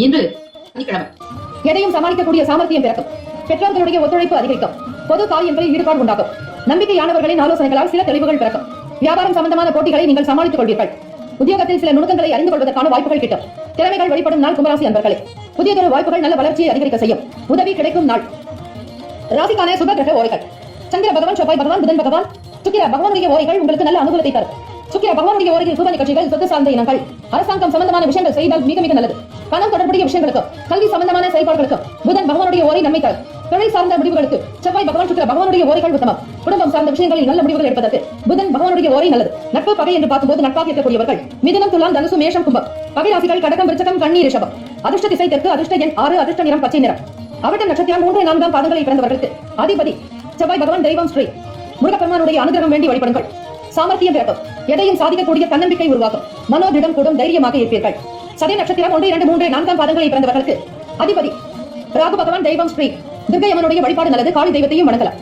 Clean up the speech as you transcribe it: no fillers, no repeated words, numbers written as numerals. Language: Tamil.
இன்று சனிக்கிழமை. எதையும் சமாளிக்கக்கூடிய சாமர்த்தியம் பிறக்கும். பெற்றோர்களுடைய ஒத்துழைப்பு அதிகரிக்கும். பொது காரியங்களில் ஈடுபாடு உண்டாகும். நம்பிக்கையானவர்களின் ஆலோசனைகளால் சில தெளிவுகள் பிறக்கும். வியாபாரம் சம்பந்தமான போட்டிகளை நீங்கள் சமாளித்துக் கொள்வீர்கள். உத்தியோகத்தில் சில நுணுக்கங்களை அறிந்து கொள்வதற்கான வாய்ப்புகள் கிட்டும். திறமைகள் வெளிப்படும் நாள் கும்பராசி அன்பர்களே. புதியதொரு வாய்ப்புகள் நல்ல வளர்ச்சியை அதிகரிக்க செய்யும். உதவி கிடைக்கும் நாள். ராசிக்கான சுப கிரக ஓரைகள். சந்திர பகவான், செவ்வாய் பகவான், புதன் பகவான், சுக்கிர பகவானுடைய ஓரைகள் உங்களுக்கு நல்ல அனுகூலத்தை தரும். சுக்கிர பகவானுடைய ஓரையில் சுப நிகழ்ச்சிகள், சொத்து சார்ந்த இனங்கள், அரசாங்கம் சம்பந்தமான விஷயங்கள் செய்தால் மிக மிக நல்லது. பணம் தொடர்புடைய விஷயங்களுக்கும் கல்வி சம்பந்தமான செயல்பாடுகளுக்கும் புதன் பகவானுடைய ஓரை நன்மை தரும். தொழில் சார்ந்த முடிவுகளுக்கு செவ்வாய் பகவான், சுக்கிர பகவானுடைய ஓரைகள் உத்தமம். குடும்பம் சார்ந்த விஷயங்களில் நல்ல முடிவுகள் எடுப்பதற்கு புதன் பகவானுடைய ஓரை நல்லது. நட்பு பகை என்று பார்க்கும்போது நட்பாக இருக்கக்கூடியவர்கள் மிதுனம், துலாம், தனுசு, மேஷம், கும்பம். பகை ராசிகள் கடகம், விருச்சகம், கன்னி, ரிஷபம். அதிர்ஷ்ட திசை தெற்கு, அதிர்ஷ்ட எண் 6, அதிர்ஷ்ட நிறம் பச்சை நிறம். அவட்ட நட்சத்திரம் 3, 4 பாதங்களில் பிறந்தவர்களுக்கு அதிபதி செவ்வாய் பகவான், தெய்வம் ஸ்ரீ முருகப்பெருமானுடைய அனுகிரகம் வேண்டி வழிபடுங்கள். சாமர்த்தியம் பிறக்கும். எதையும் சாதிக்கக்கூடிய தன்னம்பிக்கை உருவாக்கும். மனோதிடம் கூடும். தைரியமாக இருப்பீர்கள். சதய நட்சத்திரம் 1, 2, 3, 4 பாதங்களில் பிறந்தவர்களுக்கு அதிபதி ராகு பகவான், தெய்வம் ஸ்ரீ துர்க்கை அம்மனுடைய வழிபாடு நல்லது. காளி தெய்வத்தையும் வணங்கலாம்.